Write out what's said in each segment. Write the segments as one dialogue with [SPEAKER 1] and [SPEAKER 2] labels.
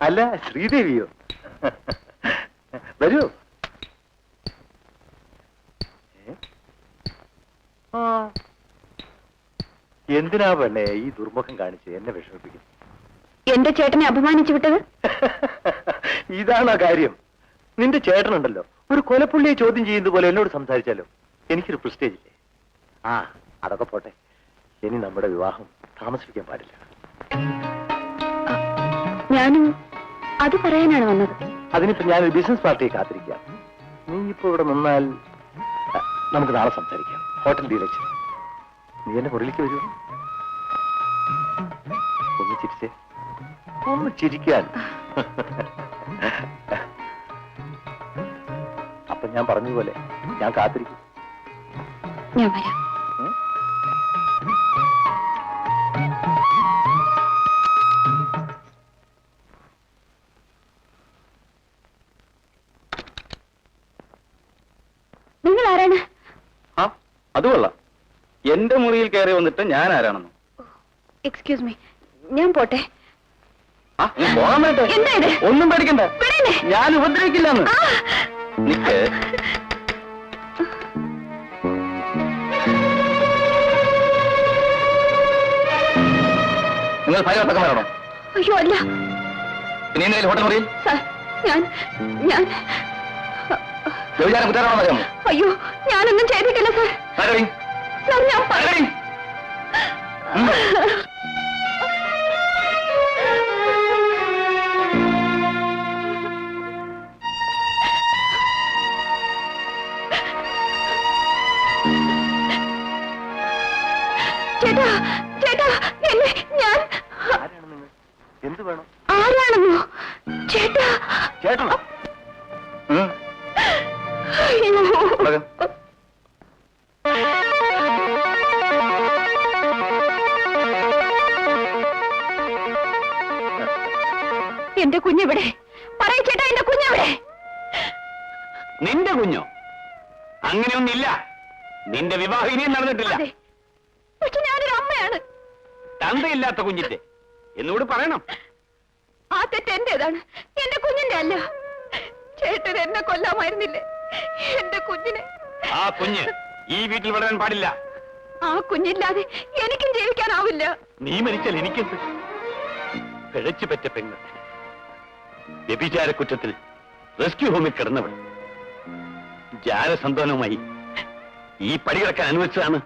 [SPEAKER 1] അല്ല, ശ്രീദേവിയോ? വരൂ. എന്തിനാ പെണ്ണെ ഈ ദുർമുഖം കാണിച്ച് എന്നെ വിഷമിപ്പിക്കുന്നു?
[SPEAKER 2] എന്റെ ചേട്ടനെ അപമാനിച്ചു വിട്ടത്
[SPEAKER 1] ഇതാണോ കാര്യം? നിന്റെ ചേട്ടനുണ്ടല്ലോ, ഒരു കൊലപ്പുള്ളിയെ ചോദ്യം ചെയ്യുന്നത് പോലെ എന്നോട് സംസാരിച്ചാലോ? എനിക്കൊരു പ്രസ്റ്റേജ് ഇല്ലേ? ആ, അതൊക്കെ പോട്ടെ. ഇനി നമ്മുടെ വിവാഹം താമസിപ്പിക്കാൻ പാടില്ല.
[SPEAKER 2] ഞാനും അത് പറയാനാണ് വന്നത്.
[SPEAKER 1] അതിനിപ്പോ ഞാനൊരു ബിസിനസ് പാർട്ടിയെ കാത്തിരിക്കാം. നീ ഇപ്പൊ ഇവിടെ നിന്നാൽ നമുക്ക് നാളെ സംസാരിക്കാം. ഹോട്ടൽ ഡീലക്ഷൻ. നീ എന്നെ മുറിയിലേക്ക് വരൂ. ഒന്ന് ചിരിച്ചേ, ഒന്ന് ചിരിക്കാൻ. അപ്പൊ ഞാൻ പറഞ്ഞതുപോലെ ഞാൻ കാത്തിരിക്കും.
[SPEAKER 2] ഞാൻ വരാം. നിങ്ങൾ ആരാണ്?
[SPEAKER 1] അത് കൊള്ളാം. എന്റെ മുറിയിൽ കയറി വന്നിട്ട് ഞാൻ ആരാണെന്നോ?
[SPEAKER 2] എക്സ്ക്യൂസ് മീ, ഞാൻ പോട്ടെ.
[SPEAKER 1] പോകാൻ വേണ്ടേ? ഒന്നും പേടിക്കണ്ട, ഞാൻ ഉപദ്രവിക്കില്ലെന്ന്. നിക്ക്. നിങ്ങൾ ഭയപ്പെട്ടൊക്കെ വരണോ?
[SPEAKER 2] അയ്യോ അല്ല.
[SPEAKER 1] പിന്നെ എന്തെങ്കിലും ഹോട്ടൽ മുറിയിൽ
[SPEAKER 2] ഞാൻ
[SPEAKER 1] വ്യഭിചാരം കുറ്റാണോ അറിയാമോ?
[SPEAKER 2] അയ്യോ, ഞാനൊന്നും ചെയ്തിട്ടില്ല സാർ. സാർ, ഞാൻ ചേട്ടാ ചേട്ടാ, എന്നെ ഞാൻ
[SPEAKER 1] എന്ത് വേണം?
[SPEAKER 2] ആരാണെന്നോ? ചേട്ടാ.
[SPEAKER 1] ചേട്ടനോ?
[SPEAKER 2] എന്റെ കുഞ്ഞെവിടെ? പറയ ചേട്ടാ, എന്റെ കുഞ്ഞെവിടെ?
[SPEAKER 1] നിന്റെ കുഞ്ഞോ? അങ്ങനെയൊന്നില്ല. നിന്റെ വിവാഹം ഇനിയും നടന്നിട്ടില്ല.
[SPEAKER 2] പക്ഷെ ഞാനൊരു അമ്മയാണ്.
[SPEAKER 1] തന്തയില്ലാത്ത കുഞ്ഞിന്റെ എന്നോട് പറയണം.
[SPEAKER 2] ആ തെറ്റ് എന്റേതാണ്, എന്റെ കുഞ്ഞിന്റെ അല്ല. ചേട്ടൻ എന്നെ കൊല്ലാമായിരുന്നില്ലേ എന്റെ കുഞ്ഞിനെ?
[SPEAKER 1] ആ കുഞ്ഞ് ഈ വീട്ടിൽ വളരാൻ പാടില്ല.
[SPEAKER 2] ആ കുഞ്ഞില്ലാതെ എനിക്കും ജീവിക്കാനാവില്ല.
[SPEAKER 1] നീ മരിച്ചാൽ എനിക്കെന്ത്? പിഴച്ചു പറ്റ പെണ്ണ്, വ്യഭിചാര കുറ്റത്തിൽ റെസ്ക്യൂ ഹോമിൽ കിടന്നവൾ, ജാരസന്താനവുമായി ഈ പടികിടക്കാൻ അനുവദിച്ചതാണ്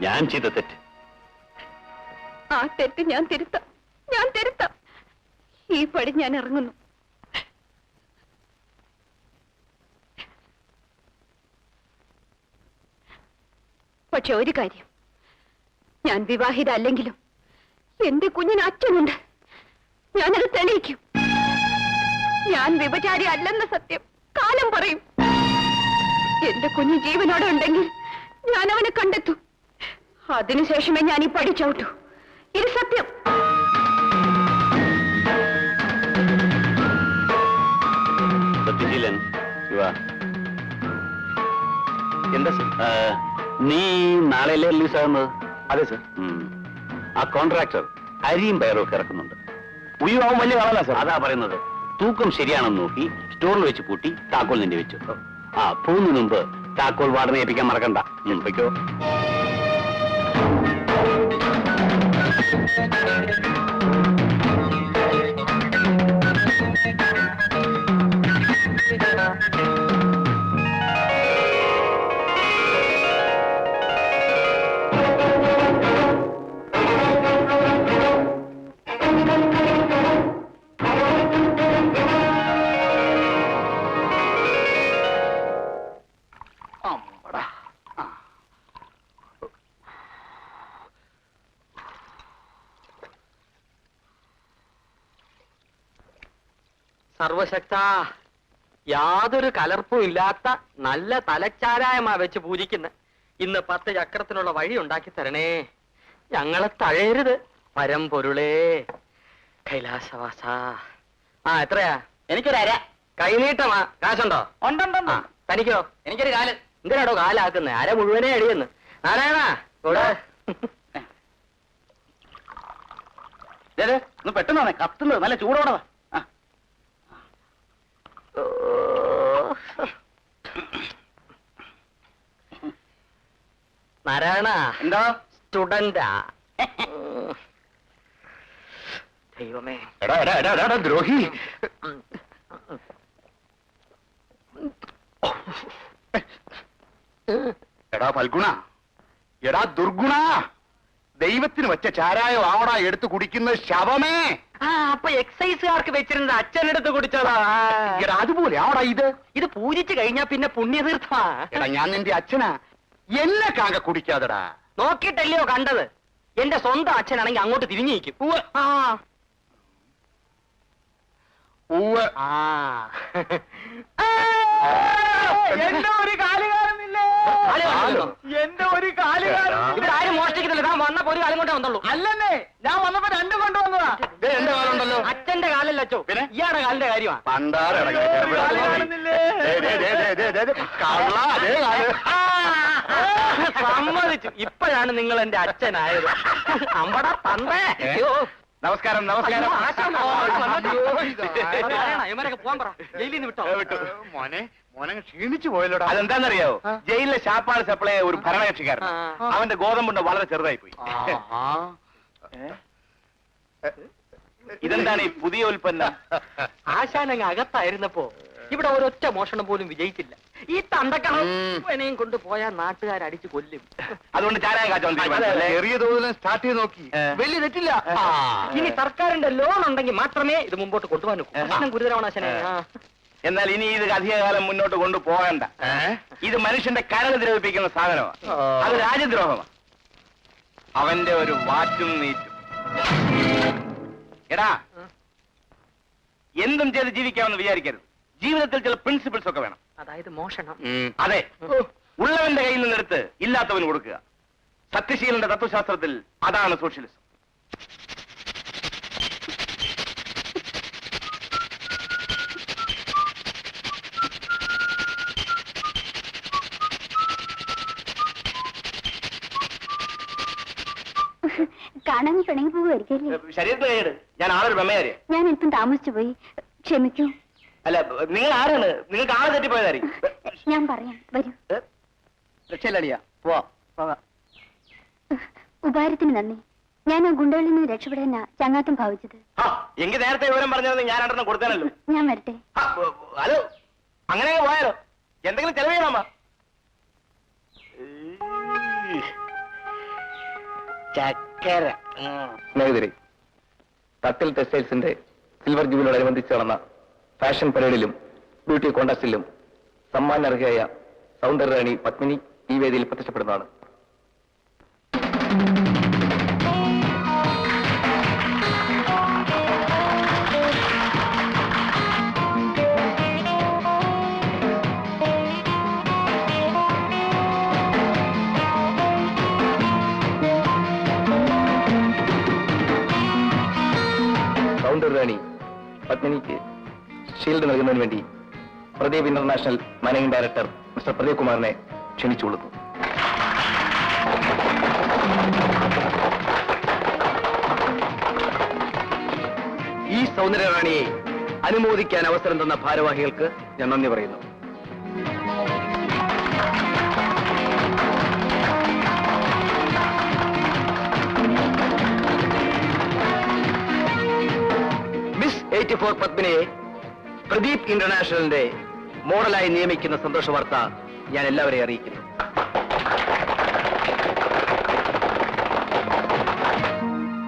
[SPEAKER 1] ഞാൻ ചെയ്ത തെറ്റ്.
[SPEAKER 2] ആ തെറ്റ് ഞാൻ തിരുത്താം. ഈ പടി ഞാൻ ഇറങ്ങുന്നു. പക്ഷെ ഒരു കാര്യം, ഞാൻ വിവാഹിത അല്ലെങ്കിലും എന്റെ കുഞ്ഞിന് അച്ഛനുണ്ട്. ഞാനത് തെളിയിക്കും. ഞാൻ വ്യഭിചാരി അല്ലെന്ന സത്യം കാലം പറയും. എന്റെ കുഞ്ഞ് ജീവനോടെ ഉണ്ടെങ്കിൽ ഞാൻ അവനെ കണ്ടെത്തും. അതിനുശേഷമേ ഞാൻ ഈ പടി ചവിട്ടൂ. ഇത് സത്യം.
[SPEAKER 1] സത്യശീലൻ, എന്താ സർ? നീ നാളെയല്ലേ റിലീസ് ആകുന്നത്? അതെ സർ. ആ കോൺട്രാക്ടർ അരിയും പയറും ഒക്കെ ഇറക്കുന്നുണ്ട്. ഉയ്യാവും വലിയ കളല്ല സർ. അതാ പറയുന്നത്. തൂക്കം ശരിയാണെന്ന് നോക്കി സ്റ്റോറിൽ വെച്ച് പൂട്ടി താക്കോൽ നിന്റെ വെച്ചു. ആ, പോകുന്നതിന് മുമ്പ് താക്കോൽ വാടനെ ഏൽപ്പിക്കാൻ മറക്കണ്ട. വയ്ക്കോ.
[SPEAKER 3] സർവശക്ത, യാതൊരു കലർപ്പും ഇല്ലാത്ത നല്ല തലച്ചാരായമാ വെച്ച് പൂജിക്കുന്ന ഇന്ന് 10 ചക്രത്തിനുള്ള വഴി ഉണ്ടാക്കി തരണേ. ഞങ്ങളെ തഴയരുത് പരമ്പൊരുളേ. കൈലാസവാസ. ആ, എത്രയാ? എനിക്കൊരു അര. കൈനീട്ടമാ. കാശുണ്ടോ? ഉണ്ടുണ്ട്. തനിക്കോ? എനിക്കൊരു കാല്. എന്തിനാടോ കാലാക്കുന്നേ? അര മുഴുവനേ അടിയെന്ന്. നാരായണ ഇവിടെ
[SPEAKER 1] പെട്ടെന്നാണ് കത്തുന്നത്. നല്ല ചൂടോടതാ.
[SPEAKER 3] നാരായണ
[SPEAKER 1] എന്താ
[SPEAKER 3] സ്റ്റുഡന്റാ. ദൈവമേ.
[SPEAKER 1] എടാ എടാ എടാ എടാ ദ്രോഹി. എടാ ഫൽഗുണ, എടാ ദുർഗുണ, ദൈവത്തിന് വെച്ച ചാരായം ആവടാ എടുത്ത് കുടിക്കുന്ന ശവമേ.
[SPEAKER 3] അപ്പൊ എക്സൈസുകാർക്ക് വെച്ചിരുന്നത് അച്ഛനെടുത്ത് കുടിച്ചതാ.
[SPEAKER 1] എടാ അതുപോലെ ആവടാ ഇത്.
[SPEAKER 3] ഇത് പൂജിച്ചു കഴിഞ്ഞാ പിന്നെ പുണ്യതീർത്ഥമാ.
[SPEAKER 1] എടാ ഞാൻ നിന്റെ അച്ഛനാ, എന്നെ കാങ്ക കുടിക്കാതെടാ.
[SPEAKER 3] നോക്കിയിട്ടല്ലയോ കണ്ടത്? എന്റെ സ്വന്തം അച്ഛനാണെങ്കിൽ അങ്ങോട്ട് തിരിഞ്ഞിരിക്കും.
[SPEAKER 1] ഉവ്വ്.
[SPEAKER 3] എന്റെ ഒരു കാല് കാണുന്നില്ലേ? എന്റെ ഒരു കാല് കാണുന്നില്ല. ഇവിടെ ആരും മോഷ്ടിക്കുന്നില്ല. ഞാൻ വന്നപ്പോ ഒരു കാലം കൊണ്ടേ വന്നുള്ളൂ. അല്ലെന്നേ, ഞാൻ വന്നപ്പോ രണ്ടും കൊണ്ടുവന്നതാ.
[SPEAKER 1] ദേ, എന്റെ കാലുണ്ടല്ലോ.
[SPEAKER 3] അച്ഛന്റെ കാലല്ല അച്ചോ,
[SPEAKER 1] പിന്നെ
[SPEAKER 3] ഇയാളുടെ കാലിന്റെ കാര്യമാണ്. സമ്മതിച്ചു. ഇപ്പോഴാണ് നിങ്ങൾ എന്റെ അച്ഛനായത്. അമ്പടാ തന്തേ.
[SPEAKER 1] നമസ്കാരം നമസ്കാരം.
[SPEAKER 3] ഇവരൊക്കെ പോകാൻ പറ. ജയിലിൽ നിന്ന് വിട്ടോ.
[SPEAKER 1] മോനെ മോനെ ക്ഷീണിച്ചു പോയല്ലോടാ. അതെന്താണെന്നറിയാവോ? ജയിലിലെ ശാപ്പാട് സപ്ലൈ ഒരു ഭരണകക്ഷിക്കാരൻ. അവന്റെ ഗോതമ്പുണ്ട വളരെ ചെറുതായി പോയി. ഇതെന്താണ് ഈ പുതിയ ഉൽപ്പന്നം?
[SPEAKER 3] ആശാനങ്ങ് അകത്തായിരുന്നപ്പോ ഇവിടെ ഒരൊറ്റ മോഷണം പോലും വിജയിച്ചില്ല. ഈ തണ്ടക്കണയും കൊണ്ട് പോയാൽ നാട്ടുകാരടിച്ചു കൊല്ലും.
[SPEAKER 1] അതുകൊണ്ട് ചാരായം കാച്ചാൻ ചെറിയ തോതിലും സ്റ്റാർട്ട് ചെയ്ത് നോക്കി. വലിയ തെറ്റില്ല.
[SPEAKER 3] ഇനി സർക്കാരിന്റെ ലോൺ ഉണ്ടെങ്കിൽ മാത്രമേ ഇത് മുമ്പോട്ട് കൊണ്ടുപോകാൻ പ്രശ്നം ഗുരുതരമാണ് ആശാനെ.
[SPEAKER 1] എന്നാൽ ഇനി ഇത് അധികകാലം മുന്നോട്ട് കൊണ്ടുപോകണ്ട. ഇത് മനുഷ്യന്റെ കരൾ ദ്രവിപ്പിക്കുന്ന സാധനമാണ്. അത് രാജ്യദ്രോഹമാണ്. അവന്റെ ഒരു വാറ്റും നീറ്റും. എടാ, എന്തും ചെയ്ത് ജീവിക്കാമെന്ന് വിചാരിക്കരുത്. ജീവിതത്തിൽ ചില പ്രിൻസിപ്പിൾസ് ഒക്കെ വേണം.
[SPEAKER 3] അതായത് മോഷണം.
[SPEAKER 1] അതെ, ഉള്ളവന്റെ കയ്യിൽ നിന്നെടുത്ത് ഇല്ലാത്തവന് കൊടുക്കുക. സത്യശീലന്റെ തത്വശാസ്ത്രത്തിൽ അതാണ് സോഷ്യലിസം.
[SPEAKER 2] കാണാൻ പിണങ്ങി പോവുമായിരിക്കല്ലേ?
[SPEAKER 1] ശരീരത്തിൽ കൈയ്യട്. ഞാൻ ആളൊരു ബ്രഹ്മചാരിയാ.
[SPEAKER 2] ഞാൻ അല്പം താമസിച്ചു പോയി, ക്ഷമിക്കൂ.
[SPEAKER 1] അല്ല, നിങ്ങൾ ആരാണ്? നിങ്ങൾക്ക് ആളെ തെറ്റിപ്പോയതായിരിക്കും.
[SPEAKER 2] ഞാൻ പറയാം, വരൂ.
[SPEAKER 1] രക്ഷയില്ലടിയാ, പോവാ.
[SPEAKER 2] ഉപകാരത്തിന് നന്ദി. ഞാൻ ആ ഗുണ്ടകളിൽ നിന്ന് രക്ഷപ്പെടാനാ ചങ്ങാത്തം ഭാവിച്ചത്.
[SPEAKER 1] എങ്കിൽ നേരത്തെ വിവരം പറഞ്ഞത് ഞാൻ രണ്ടെണ്ണം കൊടുക്കാനല്ലോ.
[SPEAKER 2] ഞാൻ വരട്ടെ.
[SPEAKER 1] ഹലോ, അങ്ങനെ പോയാലോ? എന്തെങ്കിലും ചെലവ് ചെയ്യണമാ? ചക്കര. സ്നേഹിതരെ, തട്ടിൽ ടെക്സ്റ്റൈൽസിന്റെ സിൽവർ ജൂബിലിയോടനുബന്ധിച്ച് നടന്ന ഫാഷൻ പരേഡിലും ബ്യൂട്ടി കോൺടെസ്റ്റിലും സമ്മാനർഹയായ സൗന്ദര്യറാണി പത്മിനി ഈ വേദിയിൽ പ്രത്യക്ഷപ്പെടുന്നതാണ്. സൗന്ദര്യറാണി പത്മിനിക്ക് ഷീൽഡ് നൽകുന്നതിന് വേണ്ടി Pradeep international managing director mister Pradeep കുമാറിനെ ക്ഷണിച്ചുകൊള്ളുന്നു. ഈ സൗന്ദര്യറാണിയെ അനുമോദിക്കാൻ അവസരം തന്ന ഭാരവാഹികൾക്ക് ഞാൻ നന്ദി പറയുന്നു. മിസ് 84 പത്മിനിയെ പ്രദീപ് ഇന്റർനാഷണലിന്റെ മോഡലായി നിയമിക്കുന്ന സന്തോഷ വാർത്ത ഞാൻ എല്ലാവരെയും അറിയിക്കുന്നു.